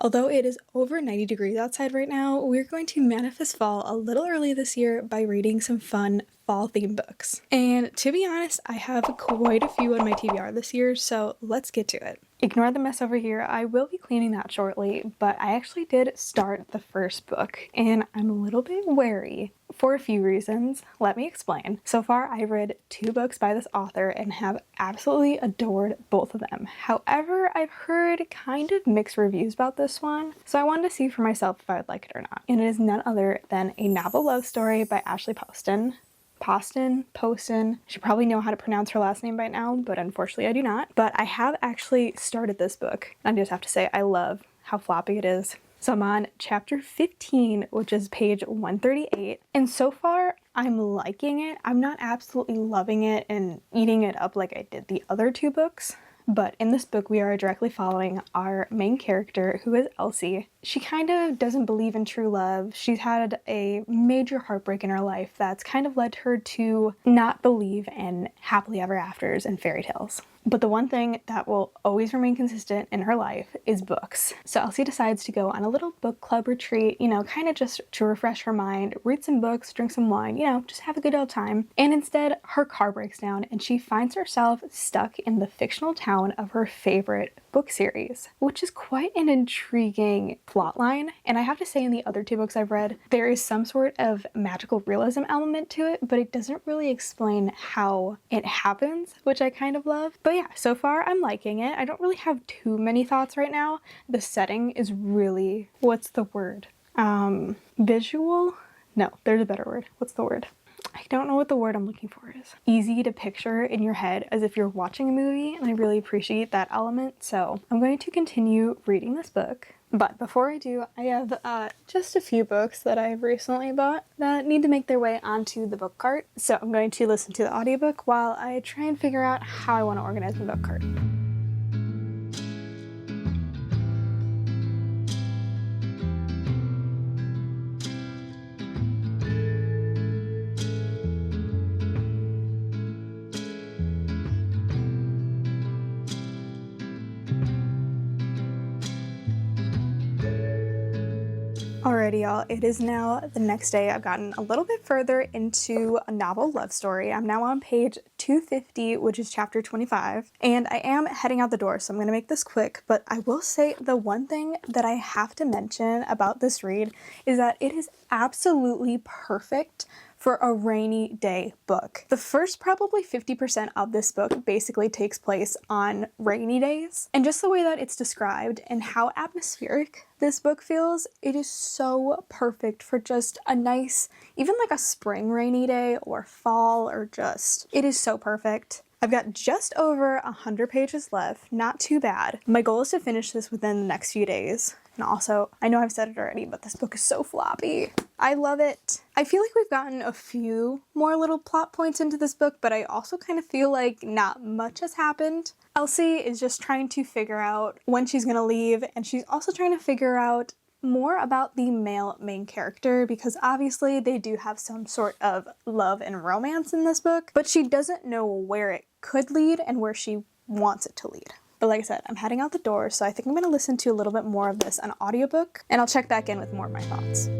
Although it is over 90 degrees outside right now, we're going to manifest fall a little early this year by reading some fun fall-themed books. And to be honest, I have quite a few on my TBR this year, so let's get to it. Ignore the mess over here, I will be cleaning that shortly, but I actually did start the first book, and I'm a little bit wary for a few reasons. Let me explain. So far, I've read 2 books by this author and have absolutely adored both of them. However, I've heard kind of mixed reviews about this one, so I wanted to see for myself if I would like it or not. And it is none other than A Novel Love Story by Ashley Poston. Poston. I should probably know how to pronounce her last name by now, but unfortunately I do not. But I have actually started this book, and I just have to say I love how floppy it is. So I'm on chapter 15, which is page 138, and so far I'm liking it. I'm not absolutely loving it and eating it up like I did the other 2 books. But in this book, we are directly following our main character, who is Elsie. She kind of doesn't believe in true love. She's had a major heartbreak in her life that's kind of led her to not believe in happily ever afters and fairy tales. But the one thing that will always remain consistent in her life is books. So Elsie decides to go on a little book club retreat, kind of just to refresh her mind, read some books, drink some wine, just have a good old time. And instead, her car breaks down and she finds herself stuck in the fictional town of her favorite book series, which is quite an intriguing plot line. And I have to say, in the other 2 books I've read, there is some sort of magical realism element to it, but it doesn't really explain how it happens, which I kind of love. But yeah, so far I'm liking it. I don't really have too many thoughts right now. The setting is really, what's the word? Visual? No, there's a better word. What's the word? I don't know what the word I'm looking for is. Easy to picture in your head as if you're watching a movie, and I really appreciate that element. So I'm going to continue reading this book. But before I do, I have just a few books that I've recently bought that need to make their way onto the book cart. So I'm going to listen to the audiobook while I try and figure out how I want to organize my book cart. Alrighty, y'all, it is now the next day. I've gotten a little bit further into A Novel Love Story. I'm now on page 250, which is chapter 25, and I am heading out the door, so I'm going to make this quick, but I will say the one thing that I have to mention about this read is that it is absolutely perfect for a rainy day book. The first probably 50% of this book basically takes place on rainy days, and just the way that it's described and how atmospheric this book feels, it is so perfect for just a nice, even like a spring rainy day or fall, or just, it is so perfect. I've got just over 100 pages left, not too bad. My goal is to finish this within the next few days. And also, I know I've said it already, but this book is so floppy. I love it. I feel like we've gotten a few more little plot points into this book, but I also kind of feel like not much has happened. Elsie is just trying to figure out when she's gonna leave, and she's also trying to figure out more about the male main character, because obviously they do have some sort of love and romance in this book, but she doesn't know where it could lead and where she wants it to lead. But like I said, I'm heading out the door, so I think I'm going to listen to a little bit more of this on audiobook, and I'll check back in with more of my thoughts.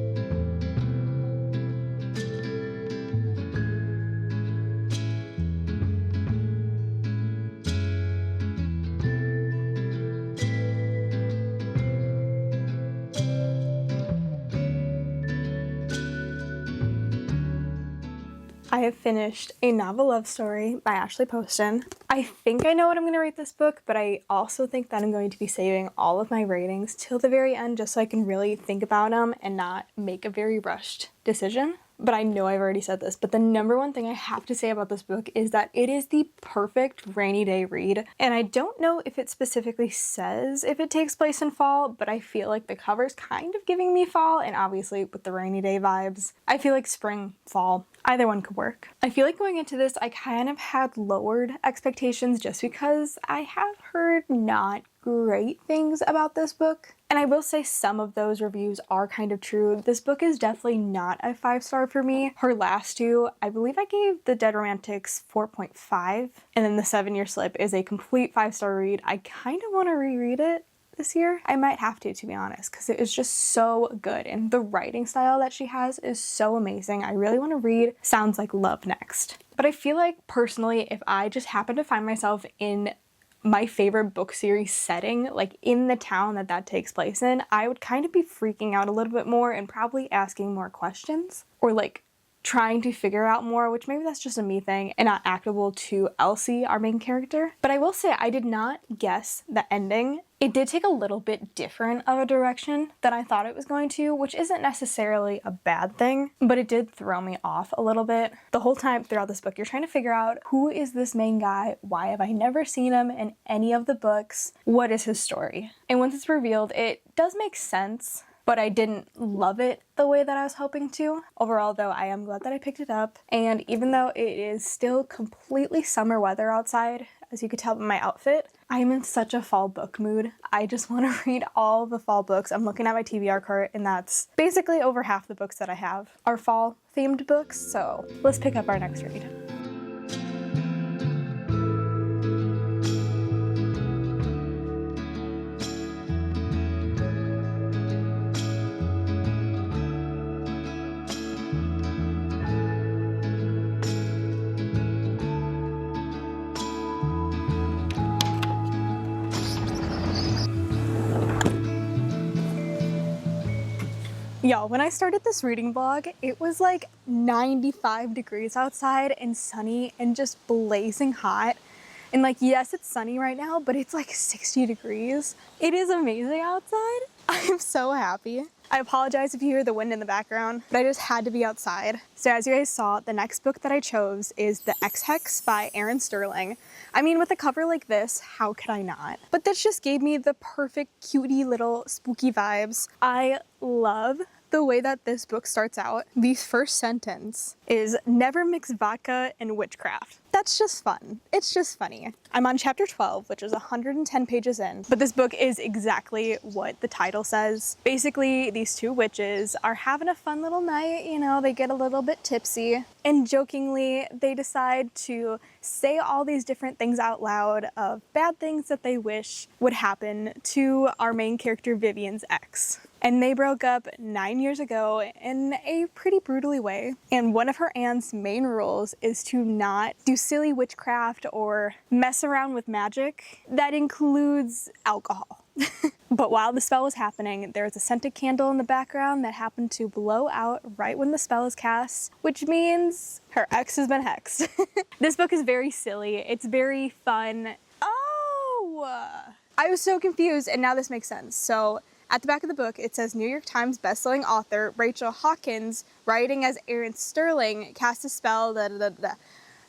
I have finished A Novel Love Story by Ashley Poston. I think I know what I'm going to rate this book, but I also think that I'm going to be saving all of my ratings till the very end just so I can really think about them and not make a very rushed decision. But I know I've already said this, but the number one thing I have to say about this book is that it is the perfect rainy day read. And I don't know if it specifically says if it takes place in fall, but I feel like the cover's kind of giving me fall, and obviously with the rainy day vibes, I feel like spring, fall, either one could work. I feel like going into this, I kind of had lowered expectations just because I have heard not great things about this book. And I will say some of those reviews are kind of true. This book is definitely not a 5-star for me. Her last 2, I believe I gave The Dead Romantics 4.5, and then The 7-Year Slip is a complete 5-star read. I kind of want to reread it, this year. I might have to be honest, because it is just so good, and the writing style that she has is so amazing. I really want to read Sounds Like Love next. But I feel like personally, if I just happen to find myself in my favorite book series setting, like in the town that takes place in, I would kind of be freaking out a little bit more and probably asking more questions, or like trying to figure out more, which maybe that's just a me thing and not applicable to Elsie, our main character. But I will say I did not guess the ending. It did take a little bit different of a direction than I thought it was going to, which isn't necessarily a bad thing, but it did throw me off a little bit. The whole time throughout this book, you're trying to figure out, who is this main guy? Why have I never seen him in any of the books? What is his story? And once it's revealed, it does make sense, but I didn't love it the way that I was hoping to. Overall, though, I am glad that I picked it up. And even though it is still completely summer weather outside, as you could tell by my outfit, I am in such a fall book mood. I just want to read all the fall books. I'm looking at my TBR cart, and that's basically over half the books that I have are fall themed books. So let's pick up our next read. Y'all, when I started this reading vlog, it was like 95 degrees outside and sunny and just blazing hot. And like, yes, it's sunny right now, but it's like 60 degrees. It is amazing outside. I'm so happy. I apologize if you hear the wind in the background, but I just had to be outside. So as you guys saw, the next book that I chose is The Ex-Hex by Erin Sterling. I mean, with a cover like this, how could I not? But this just gave me the perfect cutie little spooky vibes. I love the way that this book starts out. The first sentence is, "Never mix vodka and witchcraft." That's just fun. It's just funny. I'm on chapter 12, which is 110 pages in, but this book is exactly what the title says. Basically, these two witches are having a fun little night, you know, they get a little bit tipsy, and jokingly, they decide to say all these different things out loud of bad things that they wish would happen to our main character Vivian's ex. And they broke up 9 years ago in a pretty brutally way. And one of her aunt's main rules is to not do silly witchcraft or mess around with magic. That includes alcohol. But while the spell was happening, there was a scented candle in the background that happened to blow out right when the spell is cast, which means her ex has been hexed. This book is very silly. It's very fun. Oh! I was so confused, and now this makes sense. So at the back of the book, it says New York Times bestselling author Rachel Hawkins, writing as Erin Sterling, cast a spell, da da da da.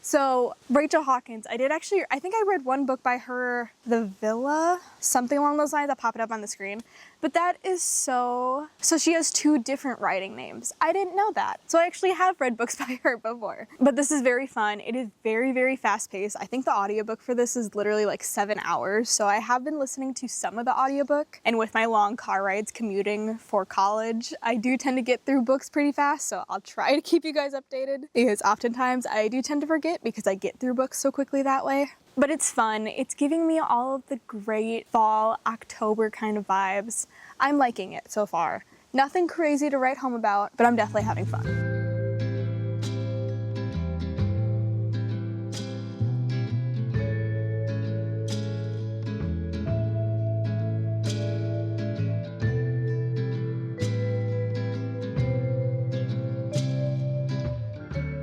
So Rachel Hawkins, I think I read one book by her, The Villa, something along those lines that popped up on the screen. But that is so she has two different writing names. I didn't know that. So I actually have read books by her before. But this is very fun. It is very, very fast paced. I think the audiobook for this is literally like 7 hours. So I have been listening to some of the audiobook, and with my long car rides commuting for college, I do tend to get through books pretty fast. So I'll try to keep you guys updated, because oftentimes I do tend to forget because I get through books so quickly that way. But it's fun. It's giving me all of the great fall, October kind of vibes. I'm liking it so far. Nothing crazy to write home about, but I'm definitely having fun.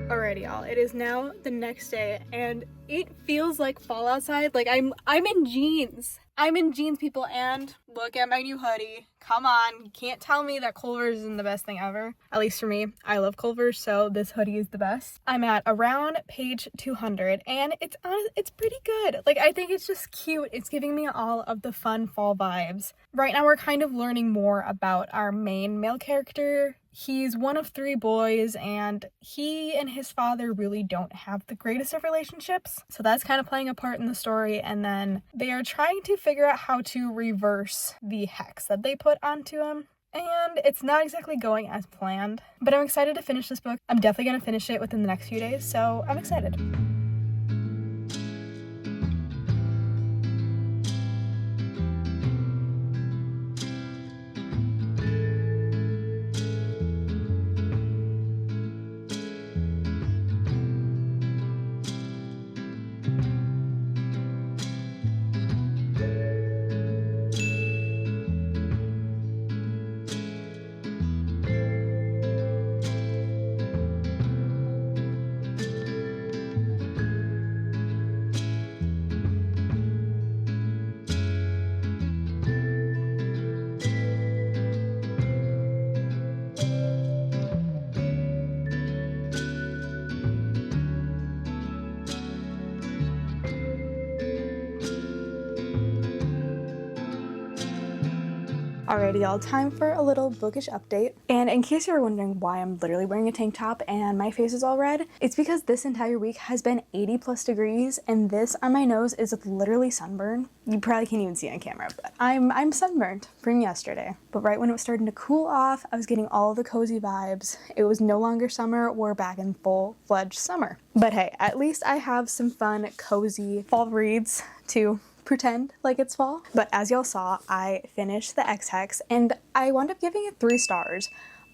Alrighty, y'all. It is now the next day, and it feels like fall outside. Like I'm in jeans. I'm in jeans, people, and look at my new hoodie. Come on, you can't tell me that Culver's isn't the best thing ever. At least for me. I love Culver's, so this hoodie is the best. I'm at around page 200, and it's pretty good. Like, I think it's just cute. It's giving me all of the fun fall vibes. Right now, we're kind of learning more about our main male character. He's one of 3 boys, and he and his father really don't have the greatest of relationships. So that's kind of playing a part in the story. And then they are trying to figure out how to reverse the hex that they put onto him. And it's not exactly going as planned. But I'm excited to finish this book. I'm definitely going to finish it within the next few days, so I'm excited. Alrighty y'all, time for a little bookish update. And in case you were wondering why I'm literally wearing a tank top and my face is all red, it's because this entire week has been 80+ degrees and this on my nose is literally sunburn. You probably can't even see it on camera, but I'm sunburned from yesterday. But right when it was starting to cool off, I was getting all the cozy vibes. It was no longer summer, we're back in full-fledged summer. But hey, at least I have some fun, cozy fall reads to pretend like it's fall. But as y'all saw, I finished the Ex-Hex and I wound up giving it 3 stars.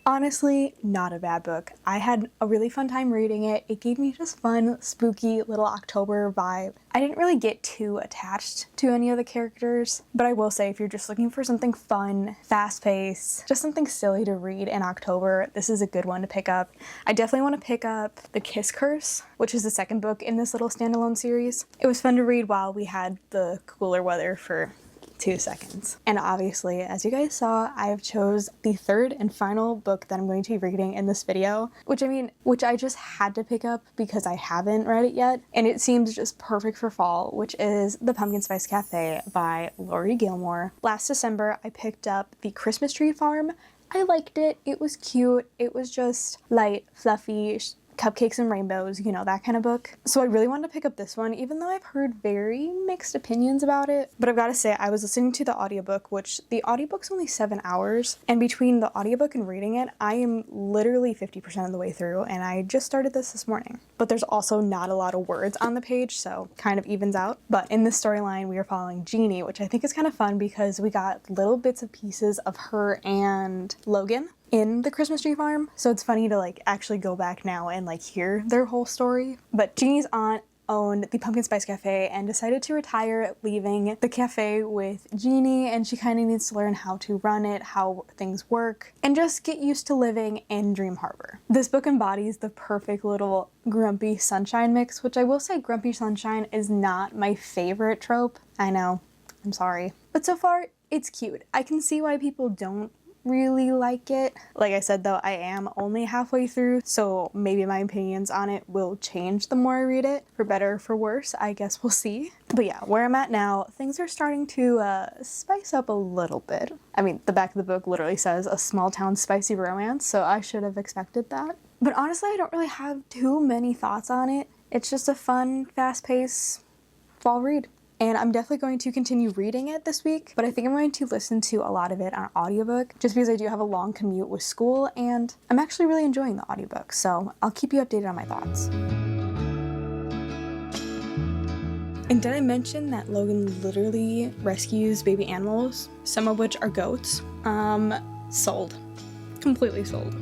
Honestly, not a bad book. I had a really fun time reading it. It gave me just fun, spooky little October vibe. I didn't really get too attached to any of the characters, but I will say if you're just looking for something fun, fast-paced, just something silly to read in October, this is a good one to pick up. I definitely want to pick up The Kiss Curse, which is the second book in this little standalone series. It was fun to read while we had the cooler weather for 2 seconds. And obviously, as you guys saw, I've chose the third and final book that I'm going to be reading in this video, which I just had to pick up because I haven't read it yet, and it seems just perfect for fall, which is The Pumpkin Spice Cafe by Laurie Gilmore. Last December, I picked up The Christmas Tree Farm. I liked it. It was cute. It was just light, fluffy, cupcakes and rainbows, you know, that kind of book. So I really wanted to pick up this one, even though I've heard very mixed opinions about it. But I've got to say, I was listening to the audiobook, which the audiobook's only 7 hours. And between the audiobook and reading it, I am literally 50% of the way through. And I just started this morning. But there's also not a lot of words on the page, so kind of evens out. But in this storyline, we are following Jeannie, which I think is kind of fun because we got little bits and pieces of her and Logan in The Christmas Tree Farm, so it's funny to like actually go back now and like hear their whole story. But Jeannie's aunt owned the Pumpkin Spice Cafe and decided to retire, leaving the cafe with Jeannie, and she kind of needs to learn how to run it, how things work, and just get used to living in Dream Harbor. This book embodies the perfect little grumpy sunshine mix, which I will say grumpy sunshine is not my favorite trope. I know, I'm sorry. But so far, it's cute. I can see why people don't really like it. Like I said though, I am only halfway through, so maybe my opinions on it will change the more I read it, for better or for worse. I guess we'll see. But yeah, where I'm at now, things are starting to spice up a little bit. I mean, the back of the book literally says a small town spicy romance, so I should have expected that. But honestly, I don't really have too many thoughts on it. It's just a fun, fast-paced fall read. And I'm definitely going to continue reading it this week, but I think I'm going to listen to a lot of it on audiobook just because I do have a long commute with school and I'm actually really enjoying the audiobook, so I'll keep you updated on my thoughts. And did I mention that Logan literally rescues baby animals, some of which are goats? Sold. Completely sold.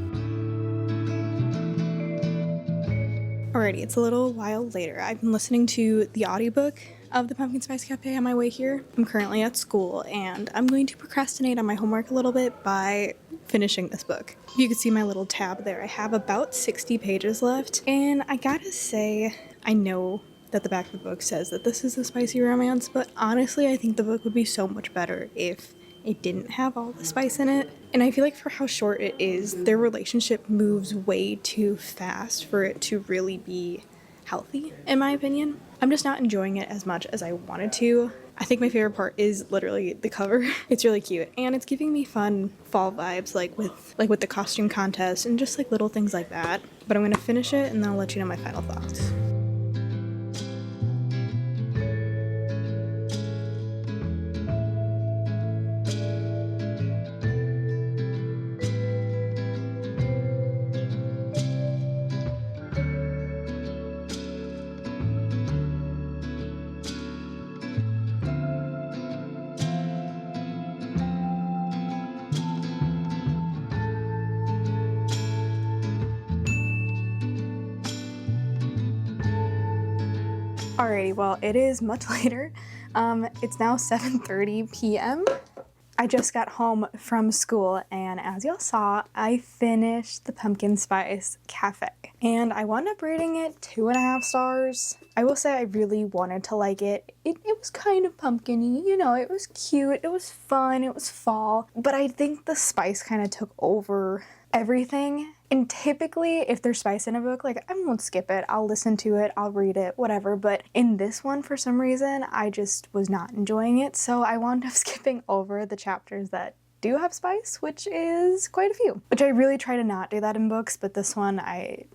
Alrighty, it's a little while later. I've been listening to the audiobook of The Pumpkin Spice Cafe on my way here. I'm currently at school and I'm going to procrastinate on my homework a little bit by finishing this book. You can see my little tab there. I have about 60 pages left, and I gotta say, I know that the back of the book says that this is a spicy romance, but honestly I think the book would be so much better if it didn't have all the spice in it. And I feel like for how short it is, their relationship moves way too fast for it to really be healthy, in my opinion. I'm just not enjoying it as much as I wanted to. I think my favorite part is literally the cover. It's really cute and it's giving me fun fall vibes, like with the costume contest and just like little things like that. But I'm gonna finish it and then I'll let you know my final thoughts. Alrighty, well, it is much later. It's now 7:30 p.m. I just got home from school, and as y'all saw, I finished The Pumpkin Spice Cafe. And I wound up rating it 2.5 stars. I will say I really wanted to like it. It was kind of pumpkin-y, you know, it was cute, it was fun, it was fall. But I think the spice kind of took over everything. And typically, if there's spice in a book, like, I won't skip it. I'll listen to it, I'll read it, whatever. But in this one, for some reason, I just was not enjoying it. So I wound up skipping over the chapters that do have spice, which is quite a few. Which I really try to not do that in books, but this one I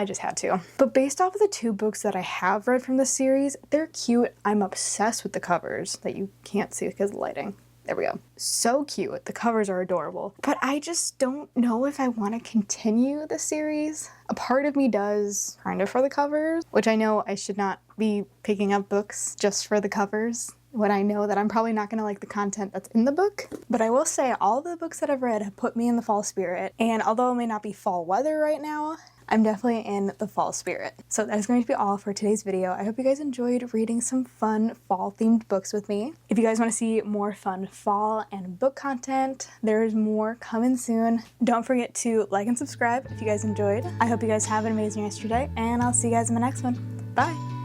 just had to. But based off of the 2 books that I have read from this series, they're cute. I'm obsessed with the covers that you can't see because of the lighting. There we go. So cute. The covers are adorable. But I just don't know if I want to continue the series. A part of me does, kind of for the covers, which I know I should not be picking up books just for the covers when I know that I'm probably not going to like the content that's in the book. But I will say all the books that I've read have put me in the fall spirit. And although it may not be fall weather right now, I'm definitely in the fall spirit. So that is going to be all for today's video. I hope you guys enjoyed reading some fun fall themed books with me. If you guys want to see more fun fall and book content, there's more coming soon. Don't forget to like and subscribe if you guys enjoyed. I hope you guys have an amazing rest of your day, and I'll see you guys in the next one. Bye!